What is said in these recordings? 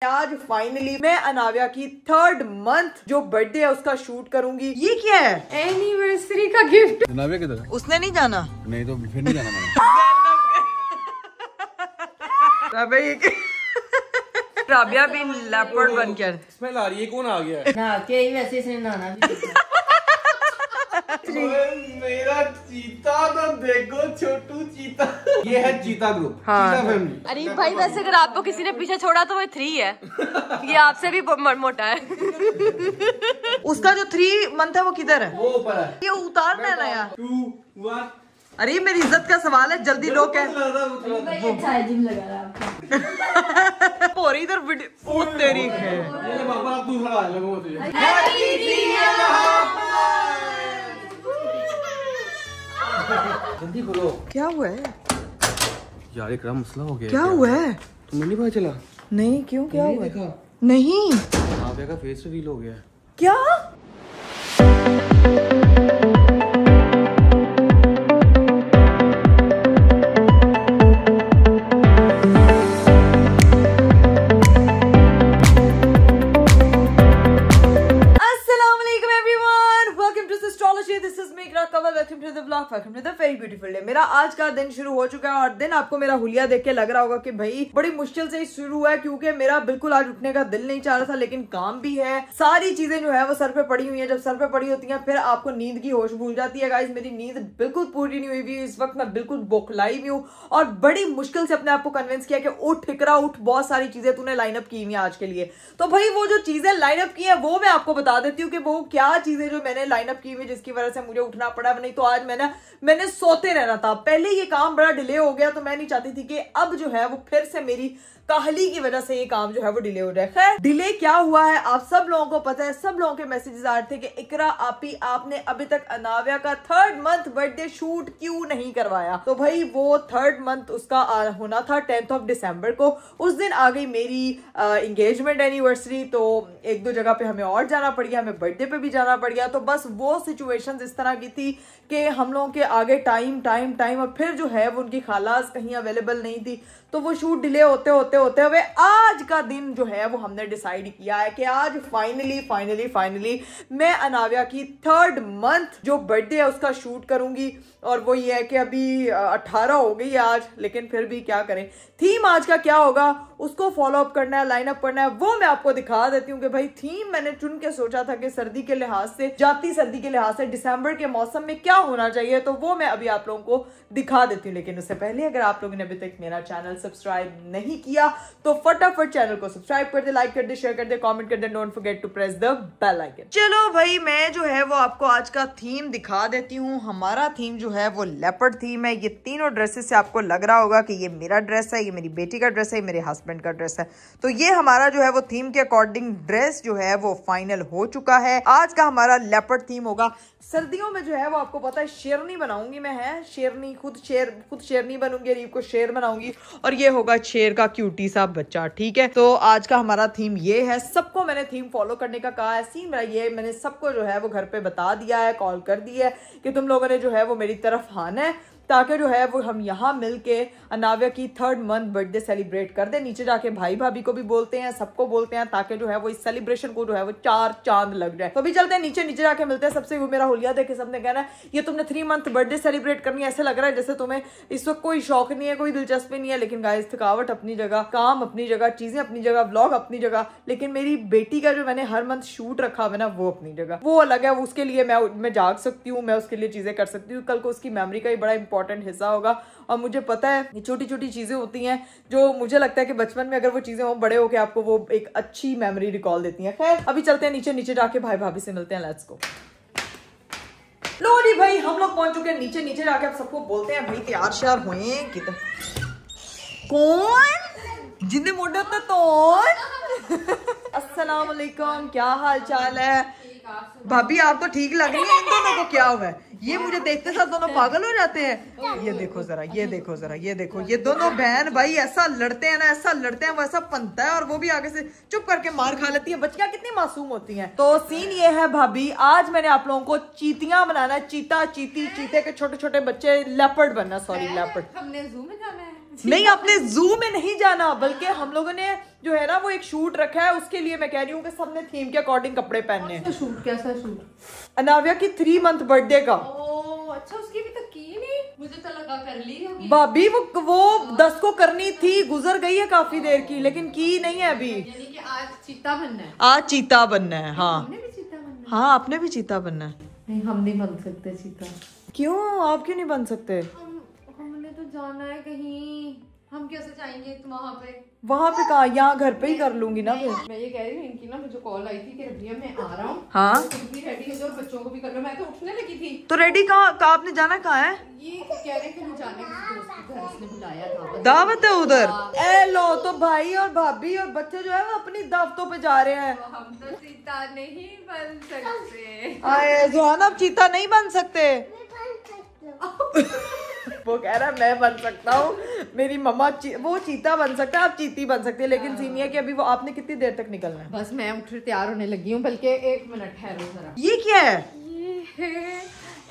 आज फाइनली मैं अनाव्या की 3rd मंथ जो बर्थडे है उसका शूट करूंगी। ये क्या है? एनिवर्सरी का गिफ्ट। अनाव्या किधर है? उसने नहीं जाना। नहीं तो फिर नहीं जाना मैंने। राबिया भी लेपर्ड बन के स्मेल आ रही है, कौन आ गया है? ना के ही वैसे से नहाना भी मेरा चीता तो देखो, छोटू चीता। ये है चीता ग्रुप। हाँ। चीता फैमिली। अरे भाई वैसे अगर आपको किसी ने पीछे छोड़ा तो वो 3 है। ये आपसे भी मोटा है। उसका जो 3 मंथ है वो किधर है? वो ऊपर है। ये उतारना है ना यार। 2 1। अरे मेरी इज्जत का सवाल है, जल्दी लो क्या अच्छा है, जिम लगा रहा आपको। और इधर वीडियो तेरी है। ये पापा आप दूसरा आ लगो तुझे। जल्दी खोलो। क्या हुआ है यार एक मसला हो गया। क्या हुआ है? तुम्हें नहीं पता चला? नहीं, क्यों? क्या हुआ? देखा नहीं। नाव्या का फेस रिवील हो गया। क्या? मेरा आज का दिन शुरू हो चुका है और दिन आपको मेरा हुलिया देख के लग रहा होगा कि भाई बड़ी मुश्किल से शुरू है, क्योंकि मेरा बिल्कुल आज उठने का दिल नहीं चाह रहा था, लेकिन काम भी है, सारी चीजें जो है वो सर पे पड़ी हुई है। जब सर पे पड़ी होती हैं फिर आपको नींद की होश भूल जाती है। गाइस मेरी नींद बिल्कुल पूरी नहीं हुई हुई, इस वक्त मैं बिल्कुल बौखलाई भी हूँ और बड़ी मुश्किल से अपने आप को कन्विंस किया कि उठ ठिकरा उठ, बहुत सारी चीजें तूने लाइनअप की हुई है आज के लिए। तो भाई वो जो चीजें लाइनअप की है वो मैं आपको बता देती हूँ कि वो क्या चीजें जो मैंने लाइनअप की हुई जिसकी वजह से मुझे उठना पड़ा। नहीं तो आज मैंने सोते रहना था। पहले ये काम बड़ा डिले हो गया तो मैं नहीं चाहती थी कि अब जो है वो फिर से मेरी काहली की वजह से ये काम जो है वो डिले हो जाए। खैर डिले क्या हुआ है आप सब लोगों को पता है। सब लोगों के मैसेजेस आ रहे थे कि इकरा आपी आपने अभी तक अनाव्या का 3rd मंथ बर्थडे शूट क्यों नहीं करवाया। तो भाई वो 3rd मंथ उसका होना था 10th दिसंबर को। उस दिन आ गई मेरी एंगेजमेंट एनिवर्सरी, तो 1-2 जगह पे हमें और जाना पड़ गया, हमें बर्थडे पे भी जाना पड़ गया। तो बस वो सिचुएशंस इस तरह की थी कि हम लोगों के आगे टाइम और फिर जो है वो उनकी खालास कहीं अवेलेबल नहीं थी, तो वो शूट डिले होते हुए आज का दिन जो है वो हमने डिसाइड किया है कि आज फाइनली मैं अनाव्या की 3rd मंथ जो बर्थडे है उसका शूट करूंगी। और वो ये है कि अभी 18 हो गई है आज, लेकिन फिर भी क्या करें। थीम आज का क्या होगा उसको फॉलो अप करना है, लाइन अप करना है, वो मैं आपको दिखा देती हूँ कि भाई थीम मैंने चुन के सोचा था कि सर्दी के लिहाज से, जाती सर्दी के लिहाज से दिसंबर के मौसम में क्या होना चाहिए, तो वो मैं अभी आप लोगों को दिखा देती हूँ। लेकिन उससे पहले अगर आप लोगों ने अभी तक मेरा चैनल सब्सक्राइब नहीं किया तो फटाफट चैनल को सब्सक्राइब कर दे, लाइक कर दे, शेयर कर दे, कमेंट कर दे, don't forget to press the bell icon. चलो भाई मैं जो है वो आपको आज का थीम दिखा देती हूँ। हमारा थीम जो है वो लेपर्ड थीम है। ये तीनों ड्रेसेस से आपको लग रहा होगा कि ये मेरा ड्रेस है, ये मेरी बेटी का ड्रेस है, ये मेरे हस्बैंड का ड्रेस है। तो ये हमारा जो है वो थीम के अकॉर्डिंग ड्रेस जो है वो फाइनल हो चुका है। आज का हमारा लेपर्ड थीम होगा। सर्दियों में जो है वो आपको पता है शेरनी बनाऊंगी मैं, है शेरनी, खुद शेरनी बनूंगी, अरीब को शेर बनाऊंगी और ये होगा शेर का क्यूटी सा बच्चा। ठीक है, तो आज का हमारा थीम ये है। सबको मैंने थीम फॉलो करने का कहा है। सीन मेरा ये, मैंने सबको जो है वो घर पे बता दिया है, कॉल कर दी है कि तुम लोगों ने जो है वो मेरी तरफ आना है, ताकि जो है वो हम यहाँ मिलके अनाव्या की 3rd मंथ बर्थडे सेलिब्रेट कर दे। नीचे जाके भाई भाभी को भी बोलते हैं, सबको बोलते हैं, ताकि जो है वो इस सेलिब्रेशन को जो है वो 4 चांद लग जाए। तो अभी चलते हैं नीचे जाके मिलते हैं सबसे। मेरा हुलिया देख के सबने कहना है ये तुमने 3 मंथ बर्थडे सेलिब्रेट करनी है, ऐसे लग रहा है जैसे तुम्हें इस वक्त कोई शौक नहीं है, कोई दिलचस्पी नहीं है। लेकिन गाइस थकावट अपनी जगह, काम अपनी जगह, चीजें अपनी जगह, व्लॉग अपनी जगह, लेकिन मेरी बेटी का जो मैंने हर मंथ शूट रखा हुआ है ना वो अपनी जगह, वो अलग है। उसके लिए मैं जाग सकती हूँ, मैं उसके लिए चीजें कर सकती हूँ। कल को उसकी मेमोरी का ही बड़ा इंपॉर्टेंट हिस्सा होगा। और मुझे पता है ये छोटी छोटी चीजें होती हैं जो मुझे लगता है कि बचपन में अगर वो चीजें हो, बड़े होके आपको वो एक अच्छी मेमोरी रिकॉल देती हैं। खैर अभी चलते हैं नीचे जाके भाई भाभी से मिलते हैं। Let's go. लो जी भाई हम लोग पहुंच चुके हैं नीचे जाके आप सबको बोलते हैं भाई तैयार श्यार हुए किधर कौन जिंदे मोटे होते तो अस्सलाम वालेकुम, क्या हाल चाल है भाभी? आप तो ठीक लग रही है। इन दोनों को क्या हुआ है? ये मुझे देखते साथ दोनों पागल हो जाते हैं। ये देखो जरा, ये देखो ये दोनों बहन भाई ऐसा लड़ते हैं ना, ऐसा लड़ते हैं, वो ऐसा पनता है और वो भी आगे से चुप करके मार खा लेती है। बच्चियां कितनी मासूम होती हैं। तो सीन ये है भाभी, आज मैंने आप लोगों को चीतियां बनाना है। चीता, चीते के छोटे छोटे बच्चे, लेपर्ड बनना, सॉरी लेपर्ड। हमने जू में जाना है। नहीं, अपने जू में नहीं जाना, बल्कि हम लोगों ने जो है ना वो एक शूट रखा है, उसके लिए मैं कह रही हूँ कि सबने थीम के अकॉर्डिंग कपड़े पहनने हैं। शूट कैसा शूट? अनाविया की 3 मंथ बर्थडे का। अच्छा, उसकी भी तो की नहीं, मुझे तो लगा कर ली होगी। भाभी वो 10 को करनी थी, गुजर गई है काफी देर की, लेकिन की नहीं है अभी। यानी कि आज चीता बनना है। आज चीता बनना है। हाँ, हमने भी चीता बनना है। हाँ, आपने भी चीता बनना है। नहीं, हम नहीं बन सकते चीता। क्यों? आप क्यों नहीं बन सकते? हमने तो जाना है कहीं, हम कैसे जाएंगे तुम वहाँ पे? वहाँ पे कहा, यहाँ घर पे ही कर लूंगी ना फिर। मैं ये कह रही हूँ, इनकी ना मुझे कॉल आई थी कि रबिया मैं आ रहा हूँ। हाँ, तुम भी रेडी हो जाओ, बच्चों को भी कर लो। मैं तो उठने लगी थी। तो रेडी कहाँ? आपने जाना कहाँ है? ये कह रहे कि हम जाने किसी दोस्त के घर, इसने बुलाया था। दावत है उधर। ए लो, तो भाई और भाभी और बच्चे जो है वो अपनी दावतों पे जा रहे हैं। तो हम तो चीता नहीं बन सकते। आए जोहाना, आप चीता नहीं बन सकते। वो कह रहा है मैं बन सकता हूँ, मेरी मम्मा वो चीता बन सकता है, आप चीती बन सकते हैं। लेकिन सीन है कि अभी वो आपने कितनी देर तक निकलना है? बस मैं उठ तैयार होने लगी हूँ, बल्कि 1 मिनट ठहरो जरा। ये क्या है? ये है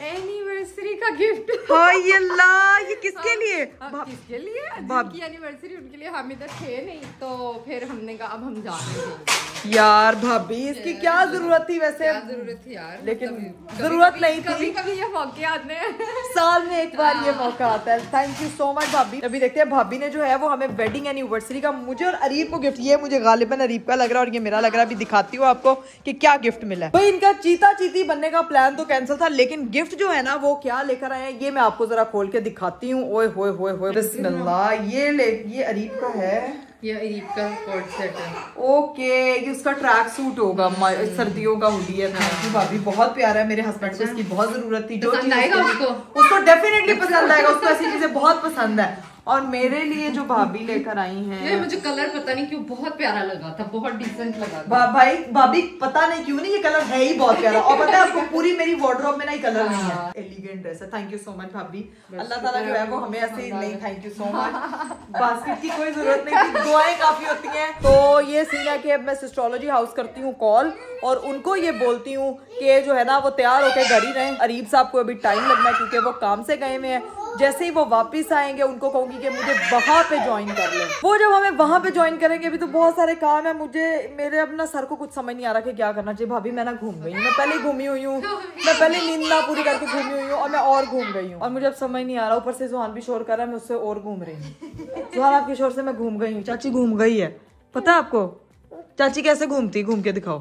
एनिवर्सरी का गिफ्ट। हाय अल्लाह, ये किसके लिए? किसके लिए? जिनकी एनिवर्सरी उनके लिए। हम इधर थे नहीं, तो फिर हमने कहा अब हम जा रहे हैं। यार भाभी, इसकी क्या जरूरत थी वैसे? क्या जरूरत थी यार, लेकिन मतलब जरूरत नहीं थी। कभी कभी ये मौके आते हैं। साल में एक बार ये मौका आता है। थैंक यू सो मच भाभी। अभी देखते हैं भाभी ने जो है वो हमें वेडिंग एनिवर्सरी का, मुझे और अरीब को गिफ्ट, ये मुझे गालिबन अरीब का लग रहा है और ये मेरा लग रहा है। अभी दिखाती हूँ आपको कि क्या गिफ्ट मिला है। भाई इनका चीता चीती बनने का प्लान तो कैंसिल था, लेकिन गिफ्ट जो है ना वो क्या लेकर आए हैं ये मैं आपको जरा खोल के दिखाती हूँ। ओए होए होए होए, बिस्मिल्लाह। ये अरीब का है, ये अरीब का कोट सेट है। ओके, ये उसका ट्रैक सूट होगा, सर्दियों का हुडी है। थैंक यू भाभी, बहुत प्यारा है। मेरे हस्बैंड को इसकी बहुत जरूरत थी। जो पसंद आएगा उसको डेफिनेटली पसंद आएगा। उसको ऐसी चीजें बहुत पसंद है। और मेरे लिए जो भाभी लेकर आई हैं, ये मुझे कलर पता नहीं क्यों बहुत प्यारा लगा था, बहुत डिसेंट लगा था। भाई भाभी पता नहीं क्यों नहीं, ये कलर है ही बहुत प्यारा। और पता है आपको, पूरी मेरी वार्डरोब में ना ये कलर नहीं है। एलिगेंट ड्रेस है। थैंक यू सो मच भाभी। अल्लाह ताला जो है वो हमें ऐसे नहीं, thank you so much. Basket की कोई जरूरत नहीं थी, दुआएं काफी होती हैं। तो ये सीन है कि अब मैं सिस्ट्रोलॉजी हाउस करती हूँ कॉल, और उनको ये बोलती हूँ कि जो है ना वो तैयार होकर घर ही रहें। अरीब साहब को अभी टाइम लगना है क्योंकि वो काम से गए हुए हैं। जैसे ही वो वापस आएंगे उनको कहूंगी कि मुझे वहां पे ज्वाइन कर लें। वो जब हमें वहां पे ज्वाइन करेंगे, अभी तो बहुत सारे काम है मुझे, मेरे अपना सर को कुछ समझ नहीं आ रहा कि क्या करना चाहिए। भाभी मैं ना घूम गई हूँ, मैं पहले घूमी हुई हूँ, मैं पहले नींद ना पूरी करके घूमी हुई हूँ और मैं और घूम गई हूँ। और मुझे अब समझ नहीं आ रहा, ऊपर से जुहान भी शोर कर रहा है, मैं उससे और घूम रही हूँ। जुहान आपके शोर से मैं घूम गई हूँ। चाची घूम गई है, पता है आपको? चाची कैसे घूमती, घूम के दिखाओ।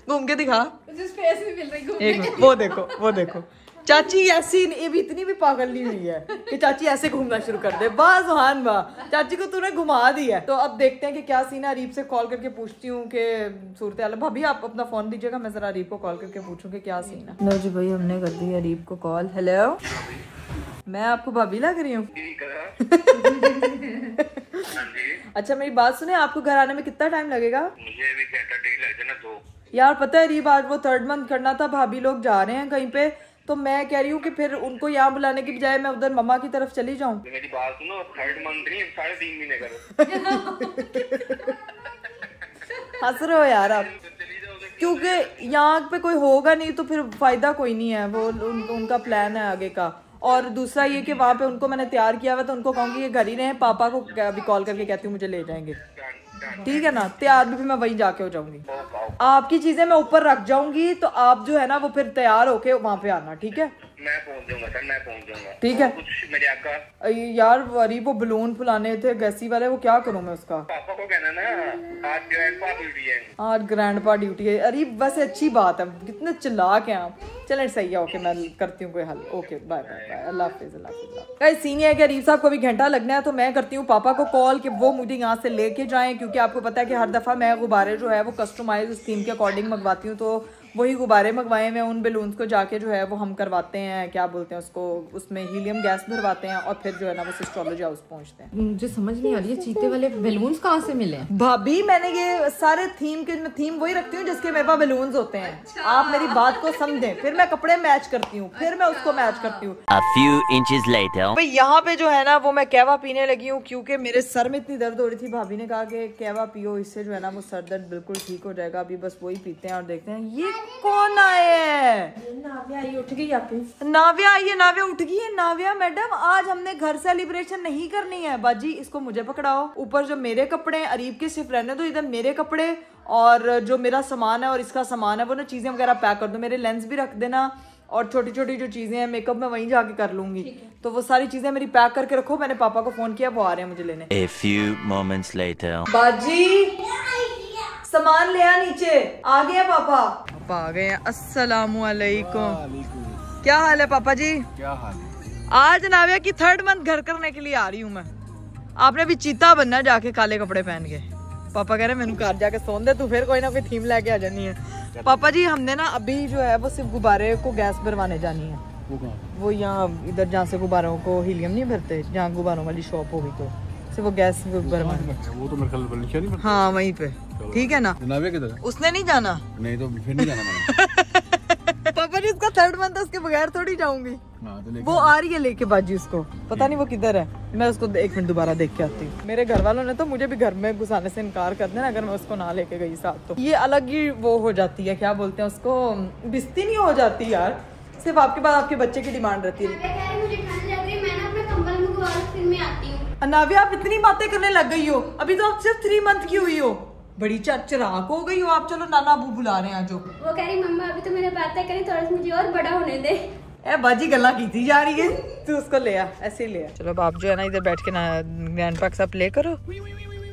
घूम के दिखा। स्पेस नहीं मिल रही एक वो देखो, वो देखो चाची ऐसी, ये भी इतनी भी पागल नहीं हुई है कि चाची ऐसे घूमना शुरू कर दे। वाह सुहान वाह, चाची को तूने घुमा दी है। तो अब देखते हैं कि क्या सीन है। अरीब से कॉल करके पूछती हूँ कि सूरत हाल। भाभी आप अपना फोन दीजिएगा, मैं जरा अरीब को कॉल करके पूछूं कि क्या सीन है। लो जी भाई, हमने कर दी अरीब को कॉल। हेलो, मैं आपको भाभी लग रही हूँ? अच्छा मेरी बात सुने, आपको घर आने में कितना टाइम लगेगा? मुझे भी घंटा डेढ़ लग जाना 2। यार पता है अरीब, आज वो 3rd मंथ करना था, भाभी लोग जा रहे हैं कहीं पे, तो मैं कह रही हूँ कि फिर उनको यहाँ बुलाने की बजाय मैं उधर मम्मा की तरफ चली जाऊँ। तो मेरी बात सुनो, 3rd मंथ नहीं 3.5 महीने करो। हंस रहे हो यार आप, क्योंकि यहाँ पे कोई होगा नहीं तो फिर फायदा कोई नहीं है। वो उनका प्लान है आगे का। और दूसरा ये कि वहाँ पे उनको मैंने तैयार किया हुआ, तो उनको कहूँगी ये घर ही रहे। पापा को अभी कॉल करके कहती हूँ मुझे ले जाएंगे, ठीक है ना? तैयार भी फिर मैं वहीं जाके हो जाऊंगी। आपकी चीजें मैं ऊपर रख जाऊंगी, तो आप जो है ना वो फिर तैयार होके वहाँ पे आना, ठीक है? मैं पहुंच जाऊंगा सर, मैं पहुंच जाऊंगा। ठीक है। कुछ मेरे आका यार अरीब वो बलून फुलाने थे गैसी वाले, वो क्या करूँ मैं उसका? पापा को कहना ना आज ग्रैंडपा ड्यूटी है। आज ग्रैंडपा ड्यूटी है। अरीब वैसे अच्छी बात है, कितने चिल्लाक हैं आप। चलें सही है, ओके मैं करती हूँ कोई हल। ओके बाय बाय बाय, अल्लाह हाफिज़, अल्लाह हाफिज़। गाइस सीन है कि अरीब साहब को भी घंटा लगना है, तो मैं करती हूँ पापा को कॉल कि वो मुझे यहाँ से लेके जाएं, क्योंकि आपको पता है कि हर दफ़ा मैं गुब्बारे जो है वो कस्टमाइज उस थीम के अकॉर्डिंग मंगवाती हूँ। तो वही गुब्बारे मंगवाए हुए, उन बैलून्स को जाके जो है वो हम करवाते हैं, क्या बोलते हैं उसको, उसमें हीलियम गैस भरवाते हैं और फिर जो है ना वो सिस्ट्रोलॉजी हाउस पहुंचते हैं। मुझे समझ नहीं आ रही है चीते वाले बैलून्स कहाँ से मिले? भाभी मैंने ये सारे थीम के, मैं थीम वही रखती हूँ जिसके मेरे पास बैलून्स होते हैं। अच्छा। आप मेरी बात को समझें, फिर मैं कपड़े मैच करती हूँ, फिर मैं उसको मैच करती हूँ। A few inches later. भाई यहाँ पे जो है ना वो मैं कहवा पीने लगी हूँ, क्योंकि मेरे सर में इतनी दर्द हो रही थी। भाभी ने कहा कि कहवा पियो, इससे जो है ना वो सर दर्द बिल्कुल ठीक हो जाएगा। अभी बस वही पीते हैं और देखते हैं। ये कौन आए है? नाव्या आई उठ गई आपकी। नाव्या आई है, नाव्या उठ गई है। नाव्या मैडम आज हमने घर सेलिब्रेशन नहीं करनी है। बाजी इसको मुझे पकड़ाओ। ऊपर जो मेरे कपड़े हैं अरीब के सिर्फ रहने दो, इधर मेरे कपड़े और जो मेरा सामान है और इसका सामान है वो ना चीजें वगैरह पैक कर दो। मेरे लेंस भी रख देना और छोटी छोटी जो चीजें हैं मेकअप में वहीं जाके कर लूंगी। तो वो सारी चीजें मेरी पैक करके रखो। मैंने पापा को फोन किया, वो आ रहे हैं मुझे लेने। A few moments later. बाजी सामान ले आ नीचे। आ गया पापा। पापा आ गए हैं। अस्सलामुअलैकुम। क्या हाल है पापा जी? क्या हाल है? आज नाव्या की 3rd मंथ घर करने के लिए आ रही हूँ मैं। आपने भी चीता बनना जाके काले कपड़े पहन के। पापा कह रहे मैंने घर जाके सोन दे, तू फिर कोई ना कोई थीम लेके आ जानी है। पापा जी हमने ना अभी जो है वो सिर्फ गुब्बारे को गैस भरवाने जानी है। वो यहाँ इधर जहाँ से गुब्बारों को हीलियम नहीं भरते, जहाँ गुब्बारों वाली शॉप होगी तो सिर्फ वो गैस भरवाने। वो तो मेरे ख्याल में हाँ वहीं पे ठीक है ना। नाव्या किधर है? उसने नहीं जाना। नहीं तो फिर नहीं जाना मैंने। पापा जी उसका 3rd मंथ है, उसके बगैर थोड़ी जाऊंगी। तो वो आ रही है लेके बाजी उसको, पता नहीं वो किधर है। मैं उसको 1 मिनट दोबारा देख के आती हूँ। मेरे घर वालों ने तो मुझे भी घर में घुसाने से इनकार कर देना अगर मैं उसको ना लेके गई साथ। तो ये अलग ही वो हो जाती है, क्या बोलते हैं उसको, बिस्ती नहीं हो जाती यार। सिर्फ आपके बाद आपके बच्चे की डिमांड रहती है। मुझे ठंड लग रही है, मैं ना अपना कंबल मंगवा फिर मैं आती हूँ। नाव्या आप इतनी बातें करने लग गई हो, अभी तो आप सिर्फ 3 मंथ की हुई हो, बड़ी चराक हो गई हो आप। चलो नाना अबू बुला रहे हैं। जो वो कह रही मम्मा अभी तो मैंने बातें करी, थोड़ा सा मुझे और बड़ा होने दे। ए बाजी गला की जा रही है, तू उसको ले आ, ऐसे ही ले आ। चलो आप जो है ना इधर बैठ के ना ग्रैंडपा के साथ प्ले करो,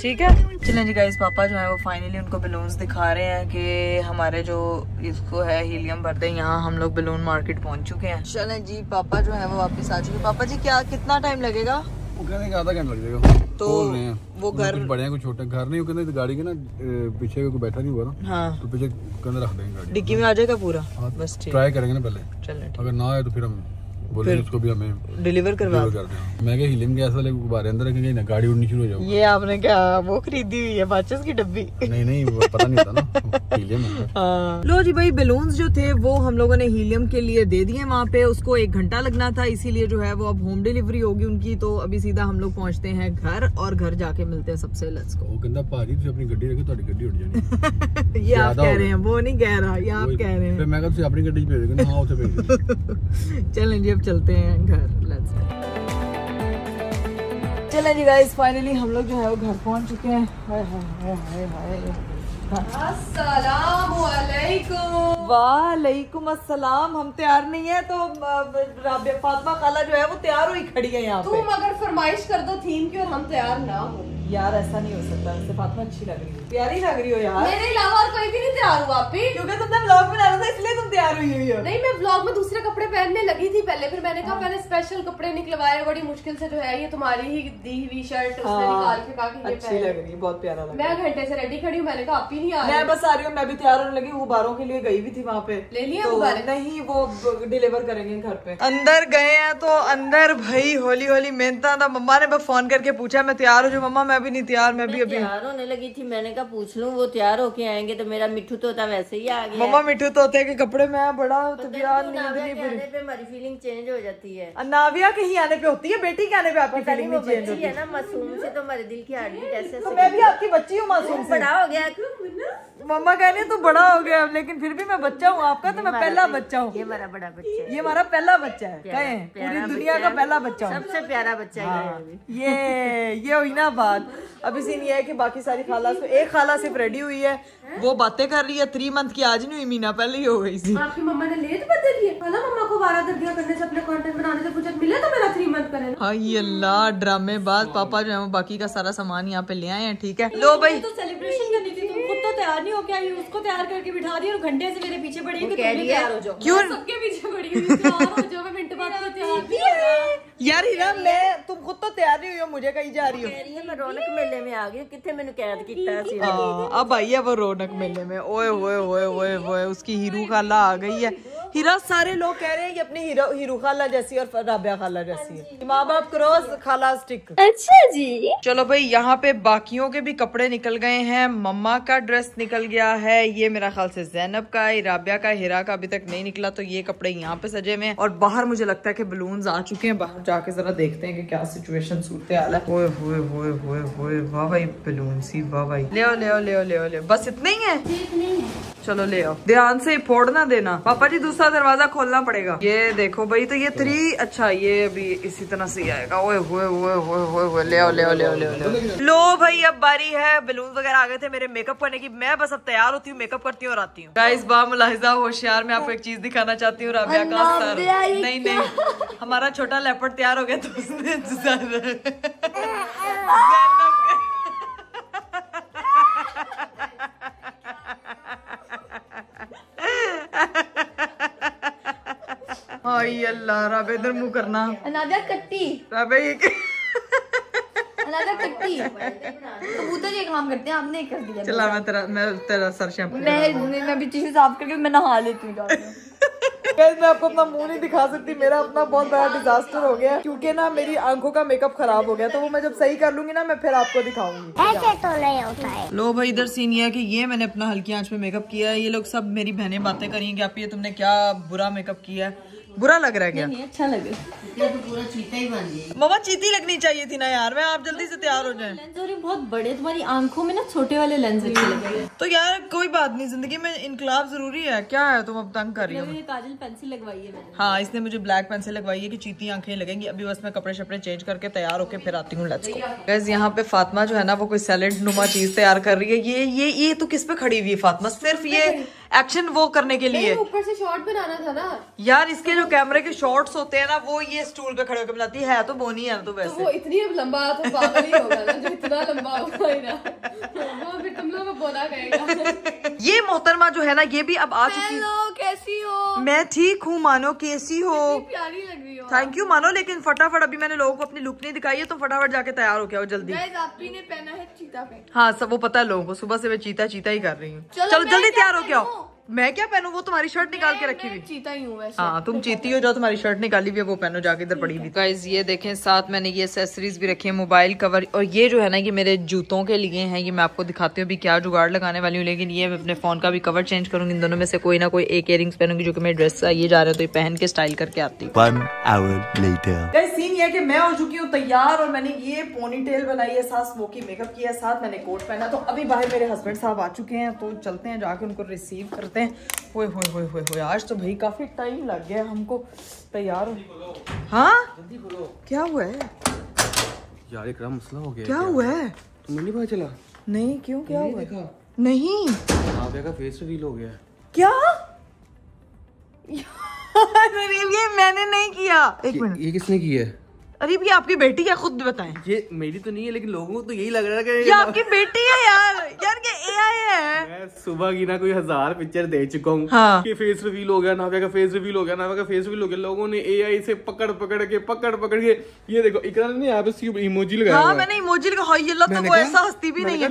ठीक है। चलें जी गाइस, पापा जो है वो फाइनली उनको बलून्स दिखा रहे हैं कि हमारे जो इसको है हीलियम भरते हैं। यहाँ हम लोग बलून मार्केट पहुंच चुके हैं। चलें जी पापा जो है वो वापस आ चुके। पापा जी क्या कितना टाइम लगेगा? वो कहने का आधा घंटा लग जाएगा। तो वो घर कुछ बड़े हैं कुछ छोटे घर नहीं, वो कहते गाड़ी के ना पीछे कोई बैठा नहीं हुआ ना। हाँ तो पीछे कंधे रख देंगे गाड़ी, डिक्की में आ जाएगा पूरा। हाँ, बस ठीक, ट्राई करेंगे ना पहले। चलें अगर ना आए तो फिर हम बोलेंगे उसको भी हमें डिलीवर करवा कर दें। मैं क्या हीलियम गैस वाले गुब्बारे अंदर रखेंगे ना, गाड़ी उड़नी शुरू हो जाएगी। ये आपने क्या वो खरीदी हुई है बाचस की डब्बी? नहीं वो पता नहीं होता ना हीलियम होता है। लो जी भाई, बलून्स जो थे वो हम लोगों ने हीलियम के लिए दे दिए वहाँ पे। उसको 1 घंटा लगना था, इसीलिए जो है वो अब होम डिलीवरी होगी उनकी। तो अभी सीधा हम लोग पहुँचते हैं घर और घर जाके मिलते हैं सबसे। Let's go. वो कहता भाजी तुम अपनी गड्डी रखो, तुम्हारी गड्डी उड़ जानी। ये आप कह रहे हैं, वो नहीं कह रहा, ये आप कह रहे फिर मैं कहता अपनी गड्डी भेज देंगे। हाँ उसे भेज देंगे। चलें जी अब चलते हैं घर। Let's go. चलें जी गाइस, फाइनली हम लोग जो है वो घर पहुंच चुके हैं। हाय हाय हाय हाय। अस्सलामुअलैकुम। वालेकुम अस्सलाम। हम तैयार नहीं है तो राबिया फातिमा खाला जो है वो तैयार हुई खड़ी है यहाँ पे। तुम अगर फरमाइश कर दो थीम की और हम तैयार ना हो। यार ऐसा नहीं हो सकता, वैसे फातिमा अच्छी लग रही है, प्यारी लग रही हो यार। मेरे अलावा और कोई भी नहीं तैयार हुआ अभी, क्योंकि तुमने व्लॉग बनाना था इसलिए तुम तैयार हुई हो। नहीं मैं व्लॉग में दूसरे कपड़े पहनने लगी थी पहले, फिर मैंने कहा मैंने स्पेशल कपड़े निकलवाए बड़ी मुश्किल से, जो है ये तुम्हारी ही दी हुई शर्ट उसने निकाल के कहा कि ये अच्छी लग रही है, बहुत प्यारा लग रहा है। मैं घंटे से रेडी खड़ी हूँ, मैंने कहा आप ही नहीं आ रहे। मैं बस आ रही हूँ, मैं भी तैयार होने लगी। गुब्बारों के लिए गई भी थी वहाँ पे। ले लिया तो गुब्बारे? नहीं, वो डिलीवर करेंगे घर पे। अंदर गए हैं तो अंदर भाई होली होली मेहनता था। मम्मा ने फोन करके पूछा मैं तैयार हो? जो मम्मा मैं भी नहीं तैयार, मैं भी अभी तैयार होने लगी थी। मैंने कहा पूछ लूं वो तैयार होके आएंगे तो मेरा मिठू तोता वैसे ही आ गया। मम्मा मिठू तोते के कपड़े में बड़ा तो यार नींद नहीं आने पे हमारी फीलिंग चेंज हो जाती है। नाविया कहीं आने पे होती है, बेटी के आने पे आपकी फीलिंग नहीं चेंज होती है ना। मासूम से तो हमारे दिल की हार्टबीट ऐसे। तो मैं भी आपकी बच्ची हूँ, मासूम से। बड़ा हो गया मम्मा कह रही है तू बड़ा हो गया, लेकिन फिर भी मैं बच्चा हूँ आपका, तो मैं पहला बच्चा हूँ। ये हमारा बड़ा बच्चा है, ये हमारा पहला बच्चा है, कहें पूरी दुनिया का पहला बच्चा हूँ, सबसे प्यारा बच्चा है। ये हुई ना बात। अभी सीन ये है कि बाकी सारी खाला से एक खाला सिर्फ रेडी हुई है, वो बातें कर रही है। 3 मंथ की आज नहीं हुई, महीना पहले ही हो गई थी। आपकी मम्मा ने लेट बदल दिए ना मम्मा को 12 दर्दियां करने से, अपने कंटेंट बनाने से कुछ मिले तो मेरा 3 मंथ करे। हाँ ये अल्लाह ड्रामे बाद पापा जो है वो बाकी का सारा सामान यहाँ पे ले आए हैं, ठीक है। लो भाई तो सेलिब्रेशन करनी थी, तुम खुद तो तैयार नहीं हो क्या? उसको तैयार करके बिठा दी और घंटे से मेरे पीछे पड़ी है कि तुम भी तैयार हो जाओ। क्यों सबके पीछे पड़ी हुई तैयार हो जाओ, मैं मिनट बाद तो तैयार यार हीरा, मैं तुम खुद तो तैयार नहीं हुई हो, मुझे कहीं जा रही हो। कह रही है मैं रौनक मेले में आ गई, कितने मैंने कैद किया सी। अब आई है वो रौनक मेले में। ओए होए होए होए होए, उसकी हीरू खाला आ गई है। हीरा सारे लोग कह रहे हैं कि अपनी हीरू खाला जैसी और राबिया खाला जैसी है। माँ बाप क्रॉस खाला स्टिक। अच्छा जी। चलो भाई यहाँ पे बाकियों के भी कपड़े निकल गए हैं। मम्मा का ड्रेस निकल गया है, ये मेरा ख्याल से ज़ैनब का है, राबिया का, हीरा का अभी तक नहीं निकला, तो ये कपड़े यहाँ पे सजे हुए हैं। और बाहर मुझे लगता है कि बलून्स आ चुके हैं, बाहर जाके जरा देखते हैं कि क्या सिचुएशन सूरत हाल है। ओए होए होए होए होए, वाह भाई बलून सी, वाह भाई। ले आओ ले आओ ले आओ ले आओ ले आओ, बस इतने ही है। चलो ले आओ, ध्यान से फोड़ ना देना पापा जी, दूसरा दरवाजा खोलना पड़ेगा। ये देखो भाई, तो ये 3, अच्छा ये अभी इसी तरह से आएगा। ओए होए होए होए होए, ले आओ ले आओ ले आओ ले आओ। लो भाई अब बारी है, बलून वगैरह आ गए थे मेरे मेकअप करने की, मैं बस अब तैयार होती हूँ, मेकअप करती हूँ और आती हूँ। गाइस बामुलाहिजा होशियार, मैं आपको एक चीज दिखाना चाहती हूँ। राबिया का सर, नहीं नहीं, हमारा छोटा लेपर्ड तैयार हो गया, तो उसने हाय अल्लाह, राबे इधर मुंह करना। अनाजा कट्टी, राबे ये अनाजा कट्टी। कबूतर ये काम करते हैं, आपने कर दिया। चला मैं तेरा सर शैम्पू, मैं भी टिश्यू साफ करके मैं नहा लेती हूँ। मैं आपको अपना मुंह नहीं दिखा सकती, मेरा अपना बहुत बड़ा डिजास्टर हो गया, क्योंकि ना मेरी आंखों का मेकअप खराब हो गया, तो वो मैं जब सही कर लूंगी ना, मैं फिर आपको दिखाऊंगी। ऐसे तो नहीं होता है। लो भाई इधर सीन ये है कि ये मैंने अपना हल्की आंच में मेकअप किया है। ये लोग सब मेरी बहनें बातें करी कि आप ये तुमने क्या बुरा मेकअप किया है। बुरा लग रहा है क्या? नहीं अच्छा लगे, तो पूरा चीता ही बन गया। मामा चीती लगनी चाहिए थी ना यार, मैं आप जल्दी से तैयार हो जाएं। लेंस और ये बहुत बड़े, तुम्हारी आंखों में ना छोटे वाले लेंस अच्छे लगे। तो यार कोई बात नहीं, जिंदगी में इनकलाब जरूरी है। क्या है तुम अब तंग कर रही हो? ये काजल पेंसिल लगवाई है मैंने। हाँ इसने मुझे ब्लैक पेंसिल लगवाई है कि चीती आंखें लगेंगी। अभी बस मैं कपड़े शपड़े चेंज करके तैयार होके फिर आती हूँ। Let's go guys. यहाँ पे फातिमा जो है ना वो कोई सैलेड नुमा चीज तैयार कर रही है। ये तो किस पे खड़ी हुई है फातिमा? सिर्फ ये एक्शन वो करने के लिए, ऊपर से शॉट बनाना था ना यार। इसके जो कैमरे के शॉट्स होते हैं ना, वो ये स्टूल पे खड़े होकर बनाती है तो बोनी है तो वैसे। तो वो इतनी लंबा तो पागल ही होगा ना, जो इतना लंबा होगा ही ना, वो फिर तुम लोगों को बोला कहेगा। ये मोहतरमा जो है ना, ये भी अब आ चुकी है। हेलो कैसी हो? मैं ठीक हूँ मानो, कैसी हो? प्यारी लग रही हो। थैंक यू मानो, लेकिन फटाफट अभी मैंने लोगों को अपनी लुक नहीं दिखाई है, तो फटाफट जाके तैयार हो गया हो जल्दी। आप ही ने पहना है चीता पे। हाँ सब वो पता है लोगों को, सुबह से मैं चीता चीता ही कर रही हूँ। चलो जल्दी तैयार हो गया। मैं क्या पहनूं? वो तुम्हारी शर्ट निकाल के रखी हुई। चीता ही हूँ वैसे। हाँ तुम चीती हो, जो तुम्हारी शर्ट निकाली हुई है वो पहनो जाके, इधर पड़ी हुई। गाइस ये देखें, साथ मैंने ये एक्सेसरीज भी रखी है, मोबाइल कवर, और ये जो है ना ये मेरे जूतों के लिए हैं। ये मैं आपको दिखाती हूँ अभी क्या जुगाड़ लगाने वाली हूँ। लेकिन ये मैं अपने फोन का भी कवर चेंज करूंगी। इन दोनों में से कोई ना कोई एक इयरिंग्स पहनूंगी, जो कि मेरे ड्रेस से ये जा रहे हैं तो ये पहन के स्टाइल करके आती हूँ। 1 hour later. गाइस सीन ये है कि मैं हो चुकी हूँ तैयार, और मैंने ये पोनी टेल बनाई है, साथ स्मोकी मेकअप किया है, साथ मैंने कोट पहना। तो अभी बाहर मेरे हस्बैंड साहब आ चुके हैं, तो चलते हैं जाके उनको रिसीव करते हैं। होए होए होए होए होए, आज तो भाई काफी टाइम लग गया हमको तैयार हो। हाँ क्या हुआ है यार एक मसला हो गया। क्या हुआ है? तुम्हें नहीं पता चला? नहीं क्यों, क्या हुआ? नहीं राबिया का फेस रिवील हो गया। क्या? ये मैंने नहीं किया। एक मिनट, ये किसने किया है? अरे ये आपकी बेटी है, खुद बताएं। ये मेरी तो नहीं है, लेकिन लोगों को तो यही लग रहा है कि ये आपकी बेटी है यार। यार ये AI है। मैं सुबह की ना कोई 1000 पिक्चर दे चुका हूँ। हाँ। कि फेस रिवील हो गया, नाविया का फेस रिवील हो गया, नाविया का फेस रिवील हो गया। लोगों ने AI से पकड़ पकड़ के ये देखो, इकरा ने यहाँ पे इमोजी लगाया। हाँ मैंने इमोजी लगा। हाय अल्लाह, तो वो ऐसा हंसती भी नहीं है।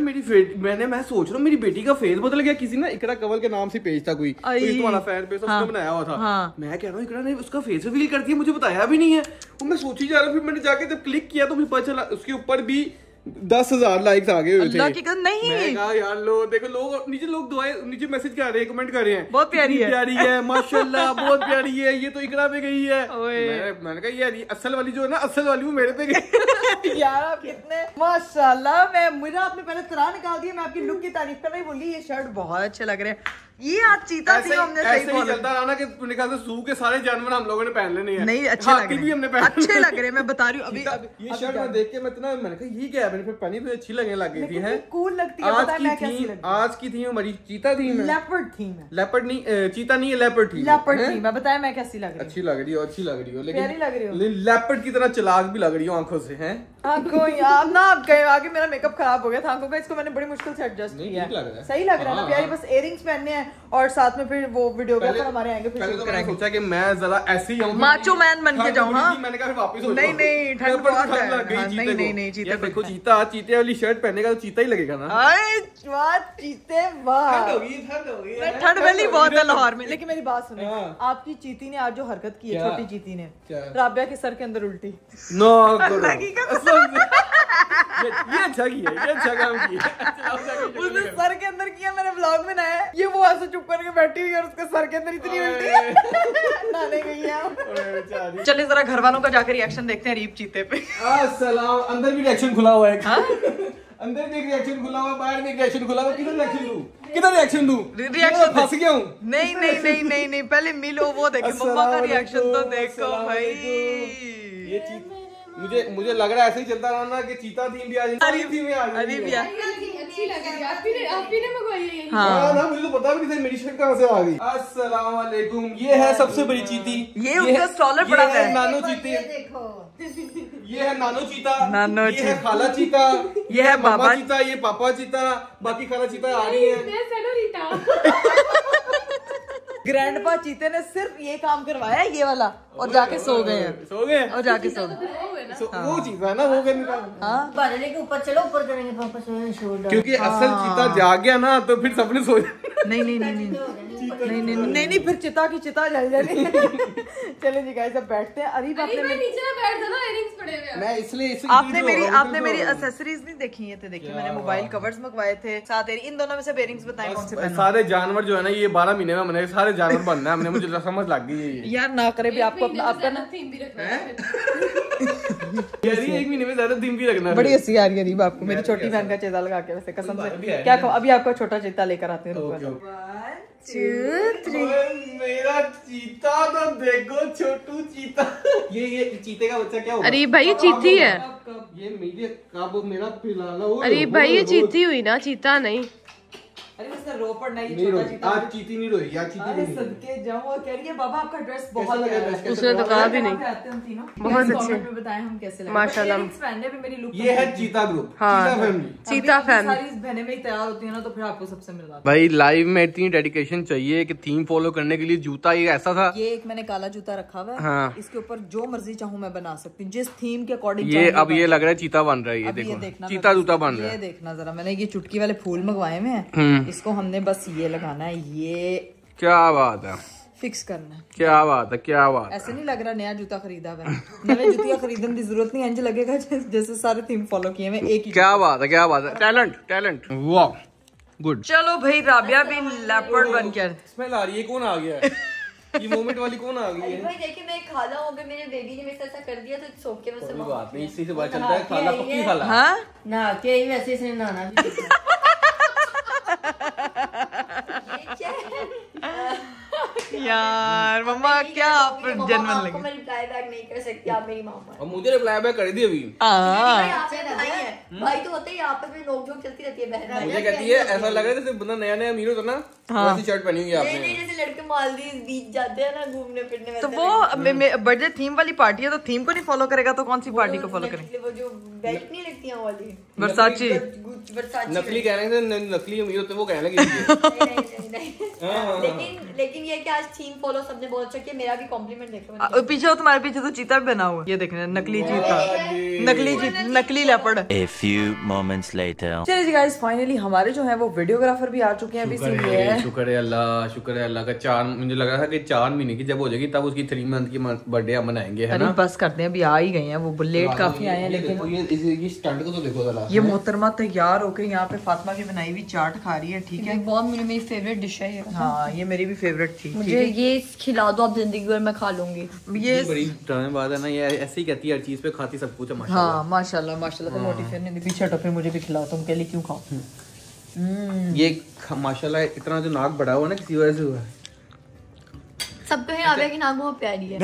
मैं सोच रहा हूँ मेरी बेटी का फेस बदल गया। किसी ना इकरा कवल के नाम से पेज था, कोई तुम्हारा फैन पेज था, उसने बनाया हुआ था। मैं कह रहा हूँ इकरा ने उसका फेस रिवील कर दिया, मुझे बताया भी नहीं है। वो मैं सोची जा रहा हूँ, फिर मैंने जाके जब क्लिक किया तो मुझे पता चला उसके ऊपर भी 10,000 लाइक्स आ गए हुए थे। नहीं मैं कहा यार लो देखो, लोग नीचे नीचे मैसेज कर रहे हैं, कमेंट कर रहे हैं, बहुत प्यारी है माशाल्लाह बहुत प्यारी है, ये तो इकरा पे गई है। मैंने कहा यार असल वाली जो है ना, असल वाली वो मेरे पे गई। यार आप कितने माशाल्लाह। मुझे आपने पहले तरह निकाल दिया, मैं आपकी लुक की तारीफ कर रही बोली ये शर्ट बहुत अच्छे लग रहे हैं। ये आज चीता थी, हमने सही ऐसे ही चलता रहा ना कि निकाल से जू के सारे जानवर हम लोगों ने पहन लेने हैं। नहीं अच्छे लग रहे हैं, अच्छे लग रहे हैं, मैं बता रही हूँ। अभी ये शर्ट मैं देख के मैं इतना मैंने कहा ये क्या है, मैंने फिर पहनी भी अच्छी लगने लग गई थी। है कूल लगती है। आज की थी हमारी चीता थी, लेपर्ड थी। लेपर्ड नहीं, चीता नहीं है, लेपर्ड थी। लेपर्ड थी। मैं बताया मैं कैसी लग रही हूँ? अच्छी लग रही हो, अच्छी लग रही हो, प्यारी लग रही हो, लेकिन लेपर्ड की तरह चालाक भी लग रही हो आंखों से। हैं आंखों यार ना, आप गए आगे मेरा मेकअप खराब हो गया था आंखों का, इसको मैंने बड़ी मुश्किल से एडजस्ट किया है। सही लग रहा है ना प्यारी? बस इयरिंग्स पहनने हैं और साथ में फिर वो वीडियोग्राफर हमारे आएंगे, फिर शूट करेंगे। सोचा कि मैं जरा ऐसे ही आऊं, माचो मैन बन के जाऊं। हाँ मैंने कहा वापस हो नहीं ठंड बहुत है। नहीं चीता चीते वाली शर्ट पहनेगा तो चीता ही लगेगा ना। चीते वाह, ठंड हो गई है। ठंड वाली बहुत है लाहौर में। लेकिन मेरी बात सुनिए, हाँ। आपकी चीती ने आज जो हरकत की है, क्या? छोटी चीती ने क्या? राबिया के सर के अंदर उल्टी। नो ये अच्छा किया, ये अच्छा काम किया। उसने सर के अंदर किया, मैंने व्लॉग में बनाया। ये वो ऐसे चुप करके बैठी हुई है और उसके सर के अंदर इतनी उल्टी नहाने गई है। चलिए जरा घर वालों का जाकर रिएक्शन देखते हैं रीप चीते पे। सलाम। अंदर भी रिएक्शन खुला हुआ है। अंदर भी एक रिएक्शन खुला हुआ, बाहर भी एक रिएक्शन खुला हुआ। किधर रिएक्शन दूं? रिएक्शन फंस गया हूँ। नहीं, पहले मिलो, वो देखो मम्मा का रिएक्शन तो देखो भाई। ये चीज मुझे लग रहा है ऐसे ही चलता रहा ना कि चीता थीम भी आ जाए। अच्छी लग रही है। आपने मंगवाई है? हाँ ना, मुझे तो पता भी नहीं था मेरी शर्ट कहाँ से आ गई। अस्सलाम वालेकुम। ये है सबसे बड़ी चीती। ये उसका स्टॉलर पड़ा है। नानो चीती। ये है नानो चीता, ये है खाला चीता, ये है मामा चीता, ये पापा चीता, बाकी खाला चीता आ रही है। ग्रैंडपा चीते ने सिर्फ ये काम करवाया है, ये वाला, और जाके सो गए हैं। और जाके सो गए। वो चीता है ना, वो करने का। बादल के ऊपर चलो, ऊपर करेंगे पापा से। क्योंकि असल चीता जाग गया ना तो फिर सबने सो नहीं, फिर चिता की चिता जल जाएगी। चले जी गाइस, अब बैठते हैं। अरीब आपने नीचे ना बैठ जाना, इयरिंग्स पड़े हुए हैं। मैं इसलिए आपने मेरी एक्सेसरीज नहीं देखी है? तो देखिए, मैंने मोबाइल कवर्स मंगवाए थे, साथ इन दोनों में से बेयरिंग्स बताएं कौन से पहनना। सारे जानवर जो है ना, ये 12 महीने में मैंने सारे जानवर बनना है हमने। मुझे समझ लग गई है यार, ना करे भी आपको आपका ना थीम भी रखना है। यार, 1 महीने में ज्यादा थीम भी रखना है। बड़ी हंसी आ रही है अरीब आपको मेरी छोटी बहन का चेता लगा के। वैसे कसम से क्या कहूं, अभी आपका छोटा चेता लेकर आते हैं। 1 2 3। मेरा चीता तो देखो, छोटू चीता। ये चीते का बच्चा क्या होगा? अरे भाई, ये चीती है। ये मेरे कब मेरा पिलाना। अरे भाई, ये चीती हुई ना, चीता नहीं। अरे उसने रो पड़ना, ये छोटा चीता। आज चीती नहीं रोई यार, चीती अरे नहीं। सदके जाऊं, वो कह रही है बाबा आपका ड्रेस बहुत प्यारा है। उसने तो कहा भी नहीं। बहुत अच्छे बताएं हम कैसे लगे। माशाल्लाह। पहनने पे मेरी लुक ये है चीता ग्रुप, हाँ, चीता फैमिली। चीता फैमिली। सारी बहनें में ही तैयार होती है ना, तो फिर आपको सबसे मिलता। भाई लाइव में इतनी डेडिकेशन चाहिए कि थीम फॉलो करने के लिए। जूता ये ऐसा था, ये एक मैंने काला जूता रखा हुआ है। हाँ। इसके ऊपर जो मर्जी चाहूँ मैं बना सकती हूँ, जिस थीम के अकॉर्डिंग। ये अब ये लग रहा है चीता बन रहा है। ये देखो, चीता जूता बन रहा ये है। देखना जरा, मैंने ये चुटकी वाले फूल मंगवाए हुए हैं। इसको हमने बस ये लगाना है, ये क्या बात है, फिक्स करना है। क्या बात है, क्या बात। ऐसे नहीं लग रहा नया जूता खरीदा हुआ है। नवे जूतियां खरीदने की जरूरत नहीं, इंज लगेगा जैसे सारे थीम फॉलो किए हुए एक ही। क्या बात है, क्या बात है। टैलेंट वाह, गुड। चलो भाई, राबिया भी लेपर्ड बन के। स्मेल आ रही है, कौन आ गया है? ये मोमेंट वाली कौन आ गई है? भाई देखिए, मैं खाला हूँ, मेरे बेबी ने मेरे साथ ऐसा कर दिया तो सोच के मुझसे कोई बात नहीं, इसी से पता चलता है खाला पक्की खाला। हाँ ना के वैसे इसने नहाना भी यार मम्मा, क्या आप जन्मन लगे। मैं रिप्लाई बैक नहीं कर सकती, आप मेरी मामा हैं। और मुझे रिप्लाई बैक कर दी अभी। भाई आपसे भाई है, भाई तो होते ही आपस में नोक-झोंक चलती रहती है बहन। मुझे कहती है ऐसा लग रहा है जैसे बंदा नया नया अमीर होता ना, वैसी शर्ट पहनी हुई है नहीं आपने। जैसे लड़के मालदीव बीच जाते हैं ना घूमने फिरने में। तो वो बर्थडे थीम वाली पार्टी है, तो थीम को नहीं फॉलो करेगा तो कौन सी पार्टी को फॉलो करेंगे? वो जो बेल्ट नहीं लगती हैं वाली, वर्साची। नकली कहने से नकली अमीर होते, वो कहने लगी। लेकिन ये कि आज थीम फॉलो सबने बहुत अच्छा किया। मेरा भी कॉम्प्लीमेंट देखो, पीछे हो, तुम्हारे पीछे तो चीता भी बना हुआ है। ये देखना, नकली चीता, नकली leopard. A few moments later. चलिए जी गाइस, फाइनली हमारे जो है वो वीडियोग्राफर भी आ चुके हैं। अभी सीन ये है, शुक्र है अल्लाह का। 4 मुझे लगा था कि 4 महीने की जब हो जाएगी तब उसकी 3 मंथ की बर्थडे हम मनाएंगे, है ना? बस करते हैं, अभी आ ही गए हैं। वो लेट काफी आए हैं, लेकिन ये स्टंट को तो देखो जरा। ये मोहतरमा तैयार होकर यहाँ पे फातिमा की बनाई हुई चाट खा रही है। ठीक है, बहुत मेरी फेवरेट डिश है ये। हाँ, ये मेरी भी फेवरेट थी। मुझे ये खिला दो आप जिंदगी भर, मैं खा लूंगी। ये बड़ी ड्रामे बात है ना, ये ऐसे ही कहती है, हर चीज पे खाती सब कुछ है माशाल्लाह। हाँ माशाल्लाह माशाल्लाह। तो मोटी फिर नहीं पीछे हटो, फिर मुझे भी खिलाओ। तुम के लिए क्यों खाओ? ये माशाल्लाह इतना जो नाक बढ़ा हुआ ना, किसी वजह से हुआ है। सबको है राबिया की नाक बहुत प्यारी है।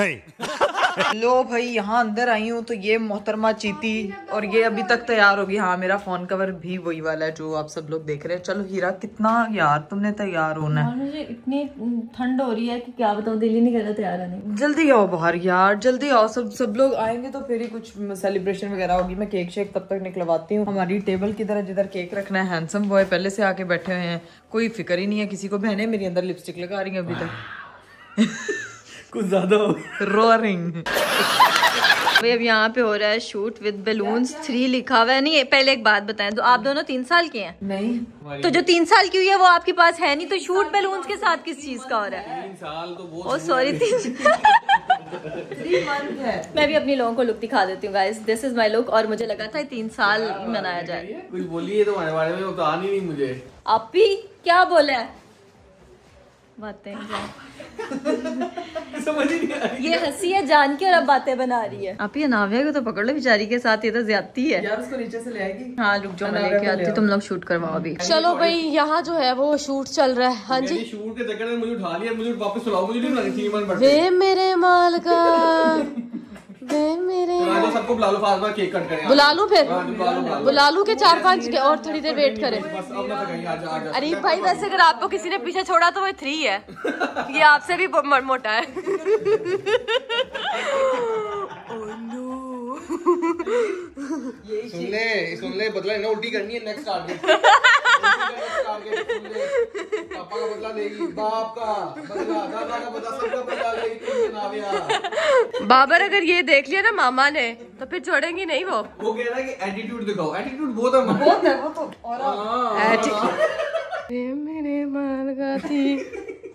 लो भाई, यहाँ अंदर आई हूँ तो ये मोहतरमा चीती, और ये अभी तक तैयार होगी। हाँ, मेरा फोन कवर भी वही वाला है जो आप सब लोग देख रहे हैं। चलो हीरा, कितना यार तुमने तैयार होना है। मुझे इतनी ठंड हो रही है कि क्या बताऊँ, दिल ही नहीं कर रहा तैयार आने। जल्दी आओ बाहर यार, जल्दी आओ। सब लोग आएंगे तो फिर ही कुछ सेलिब्रेशन वगैरह होगी। मैं केक शेक तब तक निकलवाती हूँ। हमारी टेबल की तरह जिधर केक रखना है, हैंडसम बॉय पहले से आके बैठे हुए हैं, कोई फिक्र ही नहीं है किसी को। बहनें मेरी अंदर लिपस्टिक लगा रही हैं अभी तक। कुछ ज्यादा रोरिंग। भाई अब यहाँ पे हो रहा है शूट विद बैलून्स 3 लिखा हुआ है। नहीं पहले एक बात बताएं, तो आप दोनों 3 साल के हैं? नहीं, तो जो 3 साल की हुई है वो आपके पास है नहीं, तो शूट बैलून्स के साथ किस चीज का हो रहा है? 3 साल तो बहुत। ओ सॉरी 3 है। मैं भी अपनी लोगों को लुक दिखा देती हूँ guys, this is my look. और मुझे लगा था 3 साल मनाया जाए। कुछ बोलिए तुम्हारे बारे में, बता नहीं मुझे। आप भी क्या बोले बातें समझ ही नहीं आ रही। ये हंसी है जान के और अब बातें बना रही है। आप ये नाविया को तो पकड़ लो बेचारी के साथ, ये तो ज्यादती है यार उसको नीचे से ले आएगी। हाँ रुक जाओ, मैं लेके आती हूँ, तुम लोग शूट करवाओ अभी। चलो भाई यहाँ जो है वो शूट चल रहा है। हाँ जी, शूट के चक्कर में मुझे उठा लिया, मुझे वापस सुलाओ, मुझे नहीं लगी 3 मंथ वे मेरे माल का वे मेरे तो सबको बुला लो, फास्ट केक कट करें। बुला लूं फिर, बुला लो। बुला लूं के 4-5 के और थोड़ी देर वेट करें। बस अब ना कहीं आ जा। अरे भाई वैसे अगर आपको किसी ने पीछे छोड़ा तो वो 3 है। ये आपसे भी मोटा है। सुन ले बदला ना, उल्टी करनी है नेक्स्ट टारगेट। पापा का बदला लेगी, बाप का बदला, दादा का बदला, सबका बदला लेगी नाविया। बाबर अगर ये देख लिया ना मामा ने तो फिर छोड़ेंगे नहीं वो कह रहा है कि एटीट्यूड दिखाओ। एटीट्यूड बहुत है, बहुत है वो तो। और मेरे माल का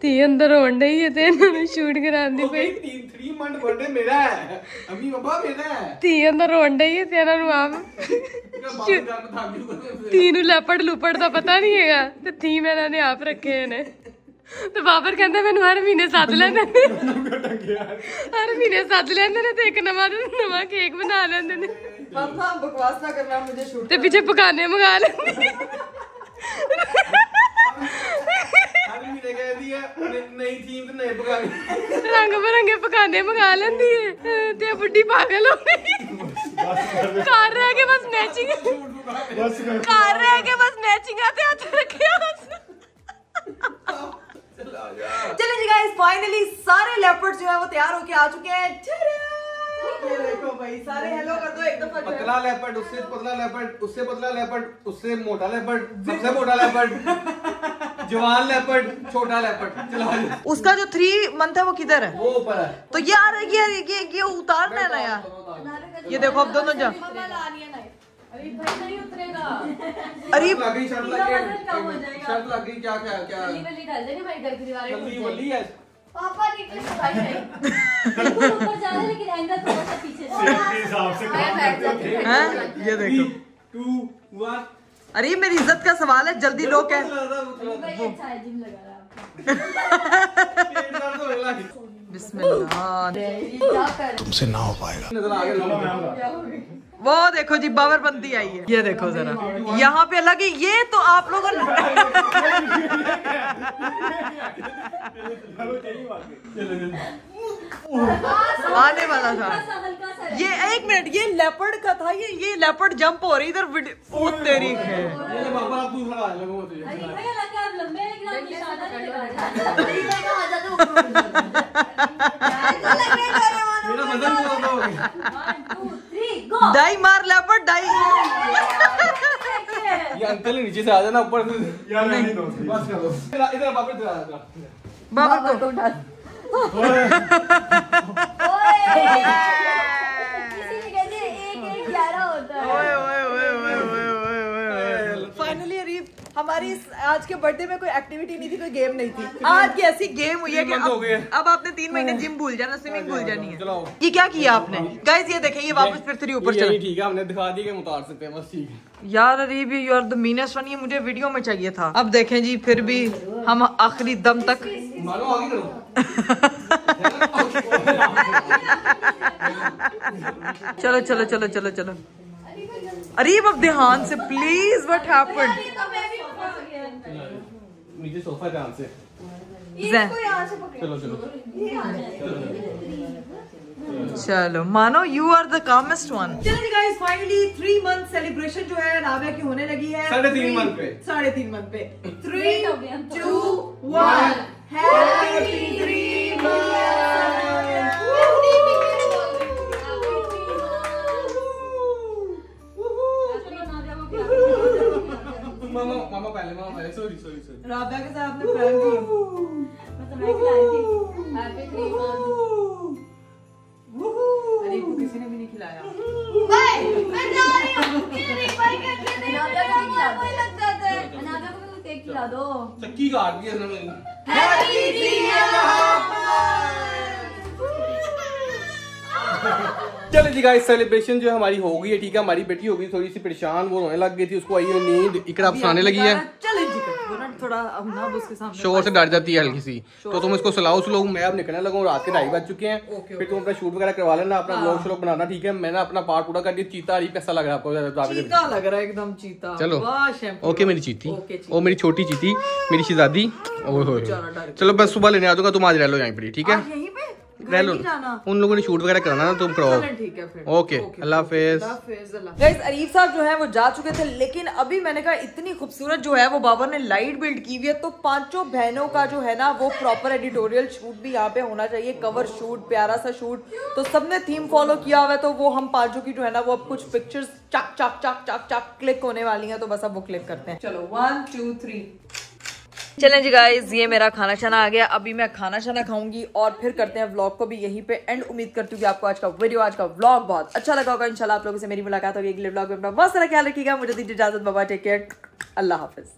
थी अंदर होंडे ही थे, इन्होंने शूट करा दी भाई। 3 मंथ बर्थडे मेरा है, अम्मी पापा मेरा है। थी अंदर होंडे ही थे इन्होंने आप तीनों लेपड़ लुपड़ का पता नहीं है ते थी मैंने ने आप रखे ने। तो बाबर कहंदा मैनू हर महीने सद लेंदे हर महीने सद लेंदे ने ते एक नवा केक बना लेंदे ने। पापा बकवास ना करना, मुझे शूट ते पीछे पकाने मंगा लेंदे। नई थीम तो नए पकाने, रंग बिरंगे पकाने मंगा लेंदी है ते बुड्ढी पागल हो गई। कार रह के बस मैचिंग, कार रह के बस मैचिंग आते हाथ रखे। चलिए जी गाइस, फाइनली सारे लेपर्ड्स जो है वो तैयार होके आ चुके हैं। ये देखो भाई, सारे हेलो कर दो एक दफा। पतला लेपर्ड, उससे पतला लेपर्ड, उससे पतला लेपर्ड, उससे मोटा लेपर्ड, सबसे मोटा लेपर्ड, जवान लेपर्ड, छोटा लेपर्ड। चलो उसका जो 3 मंथ है वो किधर है? वो ऊपर है। तो ये आ रही है, ये उतारना है ना यार। ये देखो अब दोनों जा। अरे भाई नहीं उतरेगा। अरे शर्त लग गई, शर्त लग गई। क्या क्या क्या वली डाल देंगे भाई, घर की दीवारें जल्दी वली है। पापा नीचे से भाई नहीं ऊपर जा रहे लेकिन एंगल थोड़ा सा पीछे हैं? ये देखो 3, 2, 1। अरे मेरी इज्जत का सवाल है, जल्दी लो क्या। अच्छा है, जिम लगा रहा है आपका। बिस्मिल्लाह। तुमसे ना हो पाएगा। नजर आ गया। वो देखो जी बाबरबंदी आई है। ये देखो जरा, यहाँ पे अलग है। ये तो आप लोगों ने आने वाला था। ये 1 मिनट, ये लेपर्ड का था। ये लेपर्ड जंप हो रही इधर। ओ तेरी है। ये पापा आप दूसरा आ लगो मुझे। भैया लगा आप लंबे हैं लेकिन आप निशाना नहीं मेरा वजन बहुत हो गया। 1 2 3 गो। डाई मार लेपर्ड डाई। ये अंकल नीचे से आ जाना ऊपर से। यार नहीं दो, बस कर दो। इधर पापा इधर आ। बाबर को फाइनली अरीब, हमारी आज के बर्थडे में कोई एक्टिविटी नहीं थी, कोई गेम नहीं थी। आज की ऐसी गेम हुई है कि अब आपने 3 महीने जिम भूल जाना, स्विमिंग भूल जानी है। ये क्या किया आपने गाइस? ये देखें, ये वापस फिर 3 ऊपर चला। ठीक है, हमने दिखा दी कि हम उतार सकते हैं, बस ठीक है। यार Areeb, you are the meanest one. ये मुझे वीडियो में चाहिए था। अब देखें जी, फिर भी हम आखिरी दम तक। मानो आगे करो। चलो चलो चलो चलो चलो। अरीब अब ध्यान से प्लीज, व्हाट हैपेंड? नीचे सोफा ध्यान से। चलो चलो चलो मानो, यू आर द कामेस्ट वन। चलो जी गाइस, फाइनली 3 मंथ सेलिब्रेशन जो है नाविया की होने लगी है। 3.5 मंथ पे। 3.5 मंथ पे। 3 2 1 हैप्पी 3 मंथ। मामा पहले सॉरी राबिया के साथ आपने प्रैंक किया। मतलब मैं खिलाई थी। Happy 3 month. अरीब को किसी ने भी नहीं खिलाया। मैं जा रही हूँ। अनामिया को भी केक खिला दो। चक्की काट दी इसने मेरी। चलो जी गाइस, सेलिब्रेशन जो हमारी हो गई है, ठीक है। हमारी बेटी हो गई थोड़ी सी परेशान, वो रोने लग गई थी, उसको आई है नींद, इकरा फसाने लगी है। चैलेंज थोड़ा अब ना उसके सामने शोर से डर जाती है हल्की सी, तो तुम इसको सुलाओ सुलाओ। मैं अब निकलने लगा हूँ, रात के 2:30 बज चुके हैं। फिर तुम अपना शूट वगैरह करवा लेना, अपना व्लॉग श्लॉग बनाना, ठीक है। मैंने अपना पार्ट पूरा कर दिया। चीता अरीब कैसा लग रहा है आपको? चीता लग रहा है एकदम चीता। चलो ओके मेरी चीती, ओ मेरी छोटी चीती, मेरी शहजादी। चलो बस सुबह लेने आ जाऊंगा, तुम आज रह लो यहीं पर, ठीक है। रह लो, उन लोगों ने शूट वगैरह कराना ना, तुम कराओ। ठीक है फिर। ओके, अल्लाह हाफिज। गाइस अरीब साहब जो है वो जा चुके थे, लेकिन अभी मैंने कहा इतनी खूबसूरत जो है वो बाबर ने लाइट बिल्ड की हुई है, तो 5 बहनों का जो है ना वो प्रॉपर एडिटोरियल शूट भी यहाँ पे होना चाहिए, कवर शूट, प्यारा सा शूट। तो सबने थीम फॉलो किया हुआ है, तो वो हम 5 की जो है ना वो अब कुछ पिक्चर्स चक चक चक चक चक क्लिक होने वाली है, तो बस अब वो क्लिक करते हैं। चलो 1 2 3। चलें जी गाइज, ये मेरा खाना शाना आ गया। अभी मैं खाना शाना खाऊंगी और फिर करते हैं व्लॉग को भी यहीं पे एंड। उम्मीद करती हूँ कि आपको आज का वीडियो, आज का व्लॉग बहुत अच्छा लगा होगा। इंशाल्लाह आप लोगों से मेरी मुलाकात होगी अगले व्लॉग में। अपना बहुत सारा ख्याल रखिएगा। मुझे दीजिए इजाजत, बाय बाय, टेक केयर, अल्लाह हाफिज।